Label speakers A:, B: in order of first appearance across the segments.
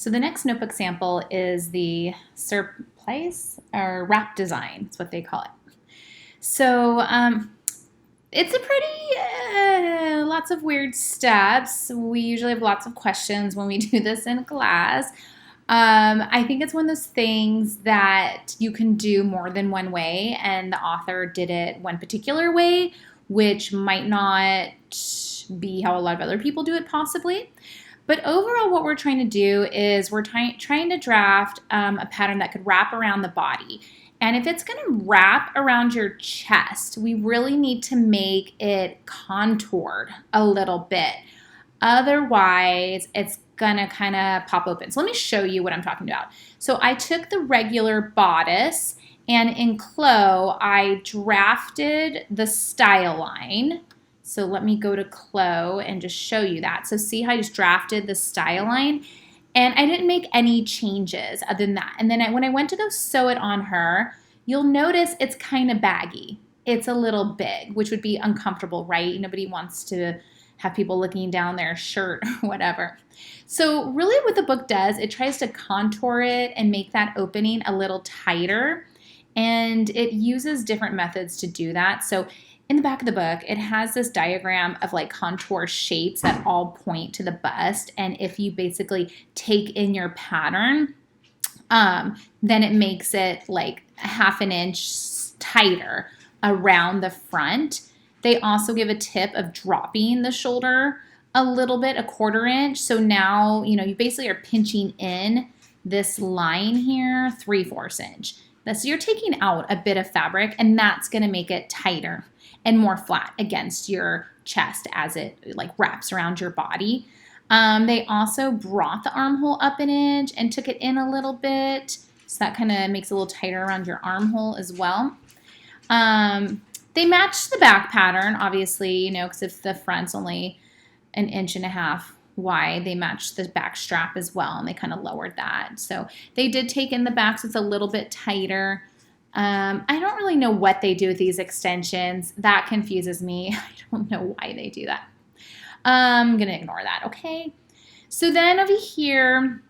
A: So the next notebook sample is the surplice or wrap design. That's what they call it. So it's a pretty, lots of weird steps. We usually have lots of questions when we do this in class. I think it's one of those things that you can do more than one way, and the author did it one particular way, which might not be how a lot of other people do it possibly. But overall, what we're trying to do is we're trying to draft a pattern that could wrap around the body. And if it's going to wrap around your chest, we really need to make it contoured a little bit. Otherwise, it's going to kind of pop open. So let me show you what I'm talking about. So I took the regular bodice, and in Khloe, I drafted the style line. So let me go to Khloe and just show you that. So see how I just drafted the style line? And I didn't make any changes other than that. And then when I went to go sew it on her, you'll notice it's kind of baggy. It's a little big, which would be uncomfortable, right? Nobody wants to have people looking down their shirt or whatever. So really what the book does, it tries to contour it and make that opening a little tighter. And it uses different methods to do that. So in the back of the book, it has this diagram of like contour shapes that all point to the bust. And if you basically take in your pattern, then it makes it like a ½ inch tighter around the front. They also give a tip of dropping the shoulder a little bit, a ½ inch. So now, you basically are pinching in this line here, 3/4 inch. So you're taking out a bit of fabric, and that's going to make it tighter and more flat against your chest as it like wraps around your body. They also brought the armhole up 1 inch and took it in a little bit. So that kind of makes it a little tighter around your armhole as well. They matched the back pattern, obviously, because if the front's only 1.5 inches wide, they matched the back strap as well, and they kind of lowered that. So they did take in the back, so it's a little bit tighter. I don't really know what they do with these extensions. That confuses me. I don't know why they do that. I'm going to ignore that, okay? So then over here,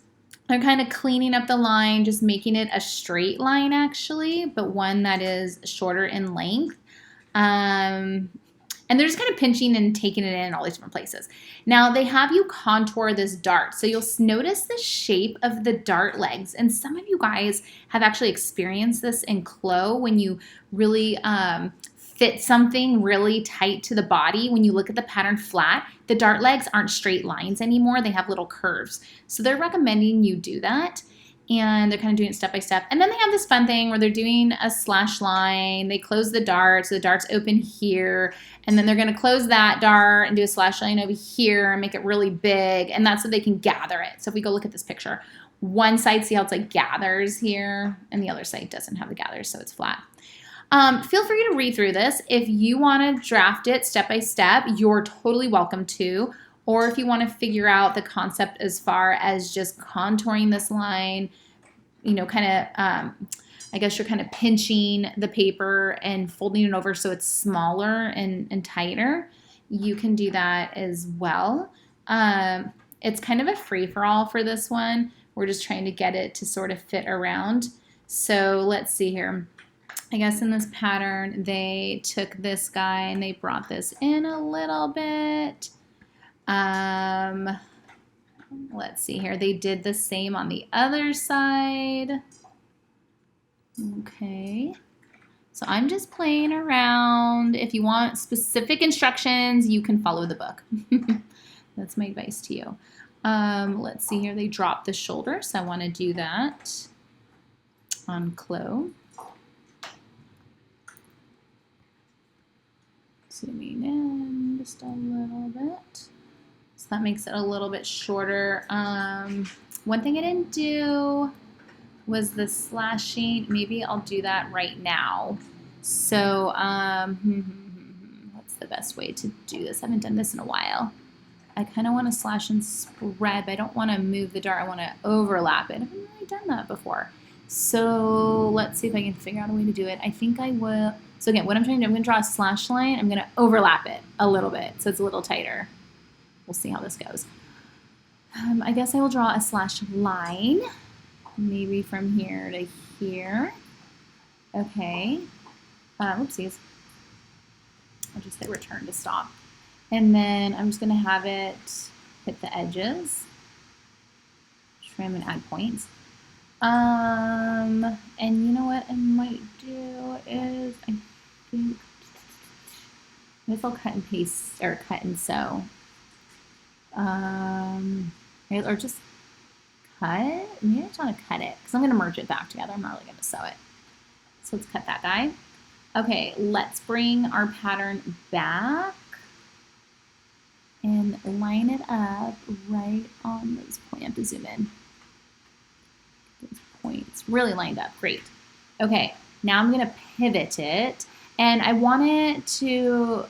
A: I'm kind of cleaning up the line, just making it a straight line actually, but one that is shorter in length. And they're just kind of pinching and taking it in all these different places. Now they have you contour this dart. So you'll notice the shape of the dart legs. And some of you guys have actually experienced this in Khloe when you really fit something really tight to the body. When you look at the pattern flat, the dart legs aren't straight lines anymore. They have little curves. So they're recommending you do that. And they're kind of doing it step by step. And then they have this fun thing where they're doing a slash line. They close the dart, so the dart's open here. And then they're going to close that dart and do a slash line over here and make it really big. And that's so they can gather it. So if we go look at this picture, one side, see how it's like gathers here, and the other side doesn't have the gathers, so it's flat. Feel free to read through this. If you want to draft it step by step, you're totally welcome to. Or if you want to figure out the concept as far as just contouring this line, I guess you're kind of pinching the paper and folding it over so it's smaller and tighter, you can do that as well. It's kind of a free-for-all for this one. We're just trying to get it to sort of fit around. So let's see here. I guess in this pattern, they took this guy and they brought this in a little bit. Let's see here. They did the same on the other side. Okay. So I'm just playing around. If you want specific instructions, you can follow the book. That's my advice to you. Let's see here. They dropped the shoulder, so I want to do that on Khloe. Zooming in just a little bit. So that makes it a little bit shorter. One thing I didn't do was the slashing. Maybe I'll do that right now. So what's the best way to do this? I haven't done this in a while. I kind of want to slash and spread, but I don't want to move the dart. I want to overlap it. I haven't really done that before. So let's see if I can figure out a way to do it. I think I will. So again, what I'm trying to do, I'm going to draw a slash line. I'm going to overlap it a little bit so it's a little tighter. We'll see how this goes. I guess I will draw a slash line, maybe from here to here. Okay. Oopsies. I'll just hit return to stop. And then I'm just going to have it hit the edges, trim and add points. And you know what I might do is, I think, I guess I'll cut and paste, or cut and sew. Or just cut. Maybe I just want to cut it, because I'm going to merge it back together. I'm not really going to sew it. So let's cut that guy. Okay, let's bring our pattern back and line it up right on those points. I have to zoom in. Those points really lined up. Great. Okay, now I'm going to pivot it, and I want it to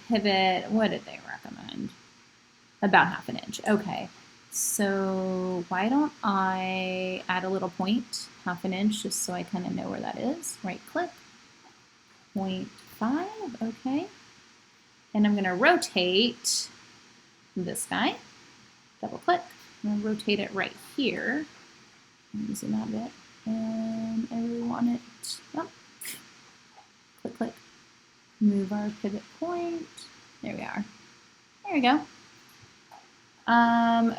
A: pivot. What did they recommend? About 1/2 inch. Okay, so why don't I add a little point, 1/2 inch, just so I kind of know where that is. Right click, 0.5. Okay, and I'm going to rotate this guy. Double click. I'm going to rotate it right here. Let me zoom out a bit. And I really want it. Oh. Click, click. Move our pivot point. There we are. There we go.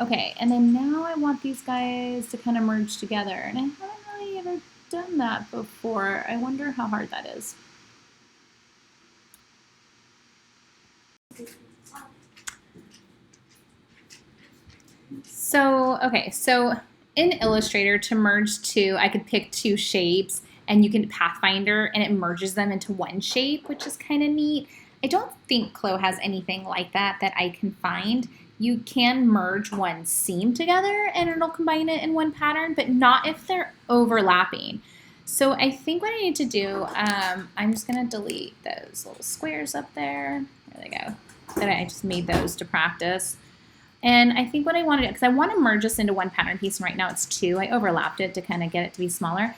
A: Okay, and then now I want these guys to kind of merge together. And I haven't really ever done that before. I wonder how hard that is. So, okay, so in Illustrator, to merge two, I could pick two shapes, and you can Pathfinder, and it merges them into one shape, which is kind of neat. I don't think Khloe has anything like that I can find. You can merge one seam together, and it'll combine it in one pattern, but not if they're overlapping. So I think what I need to do, I'm just going to delete those little squares up there. There they go. That I just made those to practice. And I think what I want to do, because I want to merge this into one pattern piece, and right now it's two. I overlapped it to kind of get it to be smaller.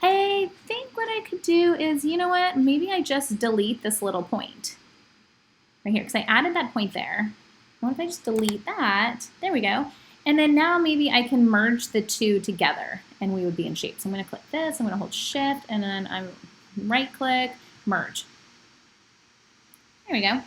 A: I think what I could do is, you know what, maybe I just delete this little point right here, because I added that point there. What if I just delete that? There we go. And then now maybe I can merge the two together, and we would be in shape. So I'm going to click this, I'm going to hold shift, and then I'm right click, merge. There we go.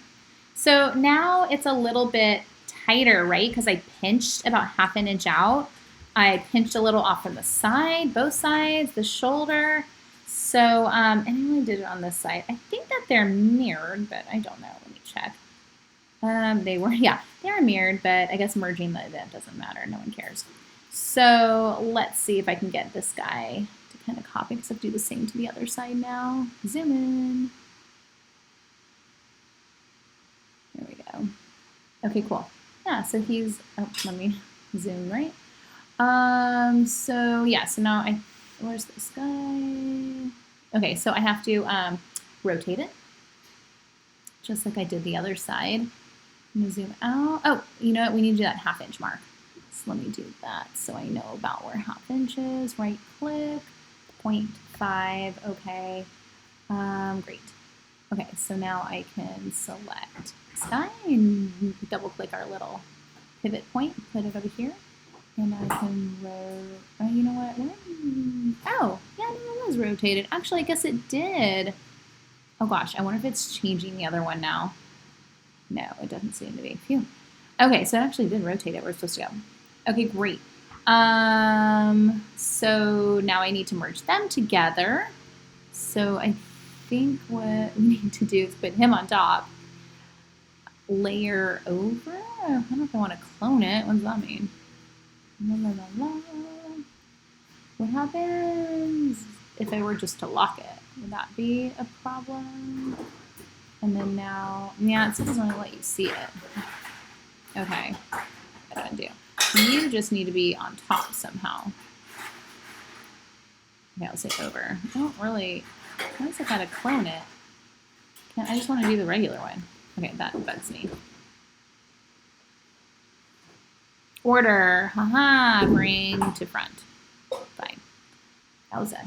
A: So now it's a little bit tighter, right? Because I pinched about 1/2 inch out. I pinched a little off from the side, both sides, the shoulder. So, and I only did it on this side. I think that they're mirrored, but I don't know. Let me check. They were, yeah, they are mirrored, but I guess merging that doesn't matter. No one cares. So let's see if I can get this guy to kind of copy, because I'll do the same to the other side now. Zoom in. There we go. Okay, cool. Yeah, so he's, oh, let me zoom right. So yeah, so now where's this guy? Okay, so I have to rotate it, just like I did the other side. I'm gonna zoom out. Oh, you know what? We need to do that 1/2 inch mark. So let me do that so I know about where 1/2 inch is. Right click, 0.5. Okay, great. Okay, so now I can select this guy and double click our little pivot point, put it over here. And I can you know what? Oh, yeah, it was rotated. Actually, I guess it did. Oh gosh, I wonder if it's changing the other one now. No, it doesn't seem to be. Phew. Okay, so it actually did rotate it where it's supposed to go. Okay, great. So now I need to merge them together. So I think what we need to do is put him on top. Layer over? I don't know if I want to clone it. What does that mean? La, la, la, la. What happens if I were just to lock it? Would that be a problem? And then now, yeah, it doesn't really let you see it. Okay, what do I do? You just need to be on top somehow. Okay, I'll say over. I don't really, I guess I gotta clone it. I just want to do the regular one. Okay, that bugs me. Order, haha, bring to front. Fine. That was it.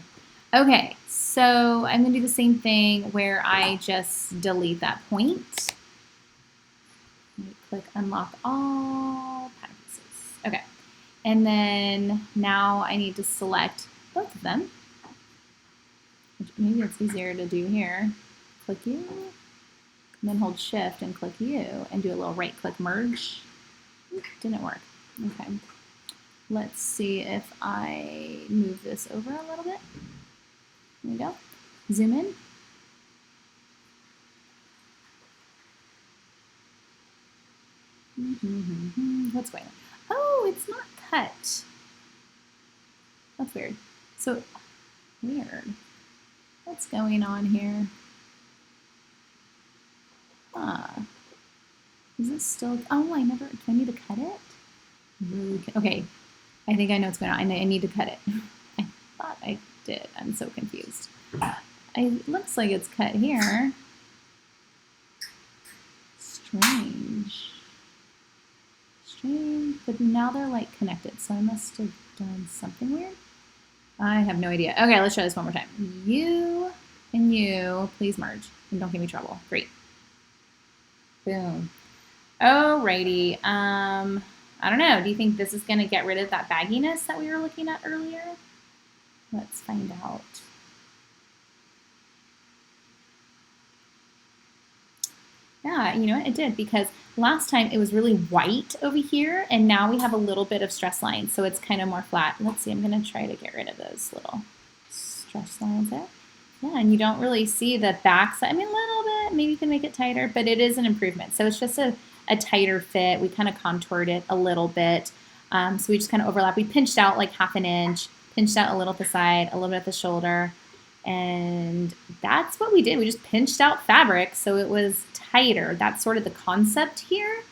A: Okay, so I'm gonna do the same thing where I just delete that point. Click unlock all pattern pieces. Okay, And then now I need to select both of them, which maybe it's easier to do here. Click you, and then hold shift and click you, and do a little right click merge. Didn't work. Okay. Let's see if I move this over a little bit. There we go. Zoom in. What's going on? Oh, it's not cut. That's weird. So, weird. What's going on here? Is it still, oh, do I need to cut it? Really? Okay, I think I know what's going on. I need to cut it. I thought I did. I'm so confused. It looks like it's cut here. Strange. But now they're like connected, so I must have done something weird. I have no idea. Okay, let's try this one more time. You and you, please merge and don't give me trouble. Great. Boom. Alrighty. I don't know. Do you think this is going to get rid of that bagginess that we were looking at earlier? Let's find out. Yeah, you know what? It did, because last time it was really white over here, and now we have a little bit of stress lines, so it's kind of more flat. Let's see, I'm going to try to get rid of those little stress lines there. Yeah, and you don't really see the back side. I mean, a little bit. Maybe you can make it tighter, but it is an improvement. So it's just a tighter fit. We kind of contoured it a little bit. So we just kind of overlap. We pinched out like 1/2 inch, pinched out a little at the side, a little bit at the shoulder. And that's what we did. We just pinched out fabric so it was tighter. That's sort of the concept here.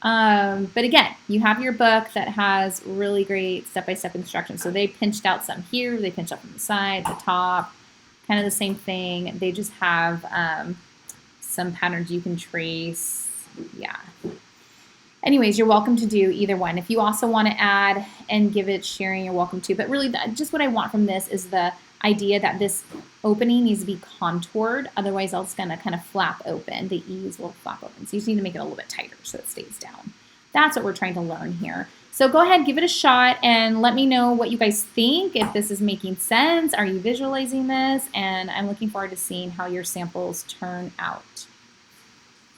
A: But again, you have your book that has really great step-by-step instructions. So they pinched out some here, they pinched out from the side, the top, kind of the same thing. They just have some patterns you can trace. Yeah. Anyways, you're welcome to do either one. If you also want to add and give it sharing, you're welcome to. But really, just what I want from this is the idea that this opening needs to be contoured. Otherwise, it's going to kind of flap open. The ease will flap open. So you just need to make it a little bit tighter so it stays down. That's what we're trying to learn here. So go ahead, give it a shot, and let me know what you guys think, if this is making sense. Are you visualizing this? And I'm looking forward to seeing how your samples turn out.